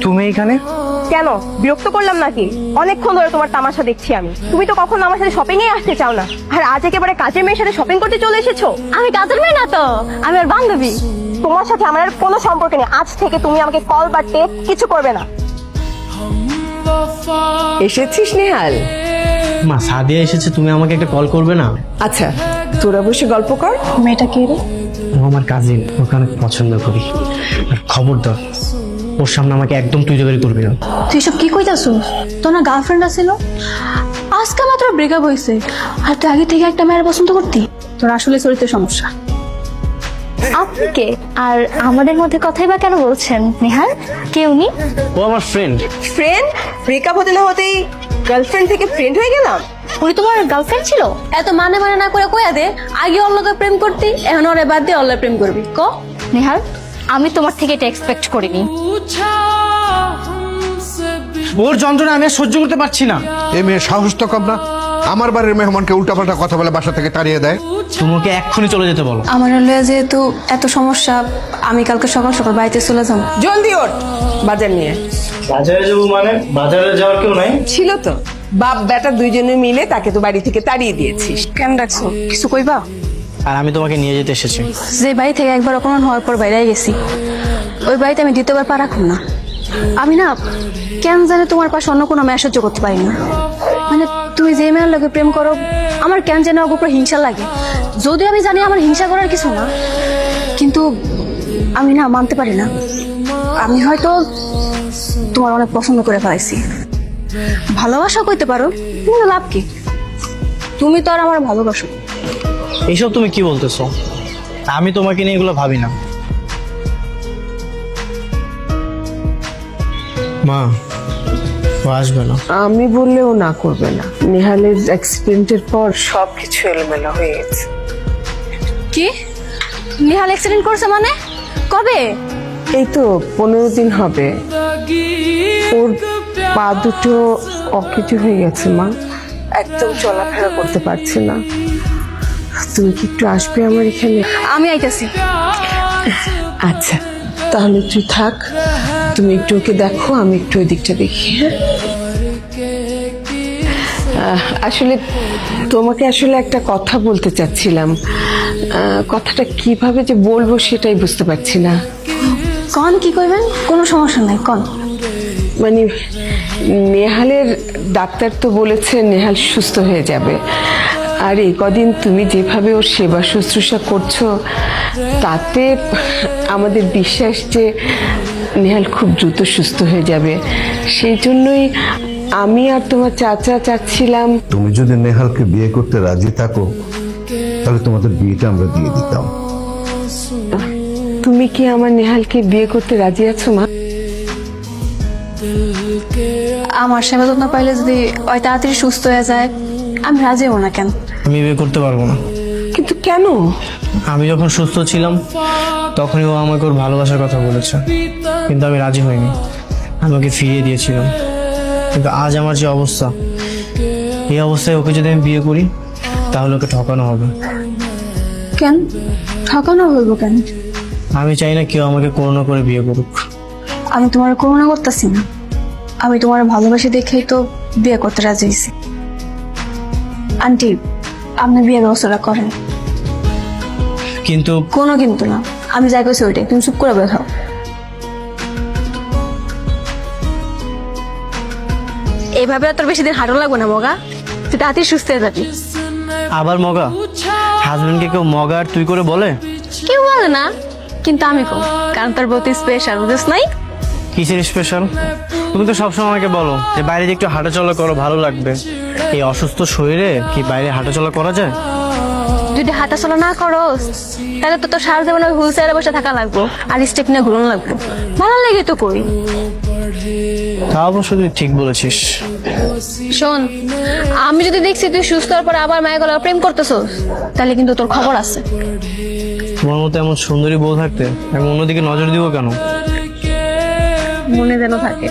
তুমি এখানে? কেন, বিরক্ত করলাম নাকি? অনেকক্ষণ ধরে তোমার তামাশা দেখছি আমি। তুমি তো কখনো আমার সাথে শপিং এ আসতে চাও না, আর আজ একেবারে কাজের মেয়ের সাথে শপিং করতে চলে এসেছো। আমি কাজের মেয়ে না তো, আমি আর বান্ধবী। তোমার সাথে আমার আর কোনো সম্পর্ক নেই। আজ থেকে তুমি আমাকে কল বা টেক্সট কিছু করবে না। এসেছিস নেহাল? মা, সাদিয়া এসেছে, তুমি আমাকে একটা কল করবে না? আচ্ছা, তোরা বসে গল্প কর। মেয়েটা কে রে? ও আমার কাজিন, ওকে অনেক পছন্দ করি। আর খবরদার ওর সামনে আমাকে একদম তুই জোগাড়ি করবি না। তুই সব কি কইতাছ? তোর না গার্লফ্রেন্ড আছিল, আজকে মাত্র ব্রেকআপ হয়েছে, আর তুই আগে থেকে একটা মেয়ের পছন্দ করতি? তোর আসলে চরিত্রের সমস্যা। আপনি কে? আর আমাদের মধ্যে কথাই বা কেন বলছেন? নেহাল কে উনি? ও আমার ফ্রেন্ড। ফ্রেন্ড? ব্রেকআপ হতে না হতেই গার্লফ্রেন্ড থেকে ফ্রেন্ড হয়ে গেলাম? উনি তোমার গার্লফ্রেন্ড ছিল? এত মানে মানে না করে কইয়া দে, আগে ওর লগে প্রেম করতি, এখন ওরে বাদ দিয়ে ওর লগে প্রেম করবি। ক নেহাল, আমি তোমার থেকে এটা এক্সপেক্ট করিনি। ওর যন্ত্রণা আমি আর সহ্য করতে পারছি না। এই মেয়ের সাহস তো কম না, আমার বাড়ির মেহমানকে উল্টাপাল্টা কথা বলে বাসা থেকে তাড়িয়ে দেয়। তোমাকে এক্ষুনি চলে যেতে বলো। আমার লয়ে যেহেতু এত সমস্যা, আমি কালকে সকাল সকাল বাড়িতে চলে যাবো। জলদি ওঠ, বাজার নিয়ে। বাজারে যাবো মানে? বাজারে যাওয়ার কেউ নাই? ছিল তো, বাপ বেটা দুইজনে মিলে তাকে তো বাড়ি থেকে তাড়িয়ে দিয়েছিস। কেন ডাকছো? কিছু কইবা? আর আমি তোমাকে নিয়ে যেতে এসেছি। যে বাড়ি থেকে একবার অপমান হওয়ার পর বাইরে গেছি, ওই বাড়িতে আমি দ্বিতীয়বার পা রাখুন না। আমি না কেন জানে তোমার পাশে অন্য কোনো মেয়ে সহ্য করতে পারি না। মানে তুমি যে মেয়ের লোকে প্রেম করো, আমার কেন যেন ওর উপর হিংসা লাগে। যদিও আমি জানি আমার হিংসা করার কিছু না, কিন্তু আমি না মানতে পারি না। আমি হয়তো তোমার অনেক পছন্দ করে ফেলাইছি। ভালোবাসা কইতে পারো, কিন্তু লাভ কি? তুমি তো আর আমার ভালোবাসো। এইসব তুমি কি বলতেছো? আমি তোমাকে নিয়ে এগুলো ভাবি না। মা, ও আসবে না। আমি বললেও না করবে না। নেহালের অ্যাক্সিডেন্টের পর সবকিছু এলোমেলো হয়ে গেছে। কি? নেহাল অ্যাক্সিডেন্ট করছে মানে? কবে? এই তো 15 দিন হবে। ওর পা দুটো অকেজো হয়ে গেছে মা, একদম চলাফেরা করতে পারছে না। তুমি কি একটু আসবে আমার এখানে? আমি আইতাছি। আচ্ছা, তাহলে তুই থাক, তুমি একটু ওকে দেখো, আমি একটু ওই দিকটা দেখি। হ্যাঁ, আসলে তোমাকে আসলে একটা কথা বলতে চাচ্ছিলাম। কথাটা কিভাবে যে বলবো সেটাই বুঝতে পারছি না। কন, কি কইবেন? কোনো সমস্যা নাই, কন। মানে নেহালের ডাক্তার তো বলেছে নেহাল সুস্থ হয়ে যাবে, আর এই কদিন তুমি যেভাবে ওর সেবা শুশ্রূষা করছো, তাতে আমাদের বিশ্বাস যে নেহাল খুব দ্রুত সুস্থ হয়ে যাবে। সেই জন্যই আমি আর তোমার চাচা চাচ্ছিলাম। তুমি যদি নেহালকে বিয়ে করতে রাজি থাকো, তাহলে তোমাদের বিয়েটা আমরা দিয়ে দিতাম। তুমি কি আমার নেহালকে বিয়ে করতে রাজি আছো মা? আমার সেবা যত্ন পাইলে যদি ওই তাড়াতাড়ি সুস্থ হয়ে যায়, আমি রাজি হব না। কেন? আমি বিয়ে করতে পারবো না। কিন্তু কেন? আমি যখন সুস্থ ছিলাম তখনই ও আমাকে ওর ভালোবাসার কথা বলেছে, কিন্তু আমি রাজি হইনি। আমি ওকে ফিরিয়ে দিয়েছিলাম। কিন্তু আজ আমার যে অবস্থা, এই অবস্থায় ওকে যদি আমি বিয়ে করি তাহলে ওকে ঠকানো হবে। কেন ঠকানো হইব? কেন? আমি চাই না কেউ আমাকে করুণা করে বিয়ে করুক। আমি তোমার করুণা করতেছি না, আমি তোমার ভালোবাসি দেখেই তো বিয়ে করতে রাজি হয়েছি। আন্টি, আপনি বিয়ে ব্যবস্থাটা করেন। কিন্তু কোনো কিন্তু না, আমি যাই কইছি ওইটাই, তুমি চুপ করে বেখাও। এইভাবে আর তোর বেশি দিন হাঁটো লাগবো না মগা, তুই তাড়াতাড়ি সুস্থ হয়ে যাবি। আবার মগা? হাজবেন্ডকে কেউ মগা আর তুই করে বলে? কেউ বলে না, কিন্তু আমি কম, কারণ তোর বহুত স্পেশাল, বুঝিস নাই? কিসের স্পেশাল? তুমি তো সবসময় আমাকে বলো যে বাইরে যে একটু হাঁটাচলা করো, ভালো লাগবে। এই অসুস্থ শরীরে কি বাইরে হাঁটাচলা করা যায়? যদি হাঁটাচলা না করস, তাহলে তো তোর সারা জীবন হুইল চেয়ারে বসে থাকা লাগবো, আর স্টেপ নিয়ে ঘুরন লাগবো। ভালো লেগে তো কই। তা অবশ্য তুই ঠিক বলেছিস। শোন, আমি যদি দেখছি তুই সুস্থ হওয়ার পর আবার মায়ের গলায় প্রেম করতেছস, তাহলে কিন্তু তোর খবর আছে। তোমার মতো এমন সুন্দরী বউ থাকতে আমি অন্যদিকে নজর দিব কেন? মনে যেন থাকে।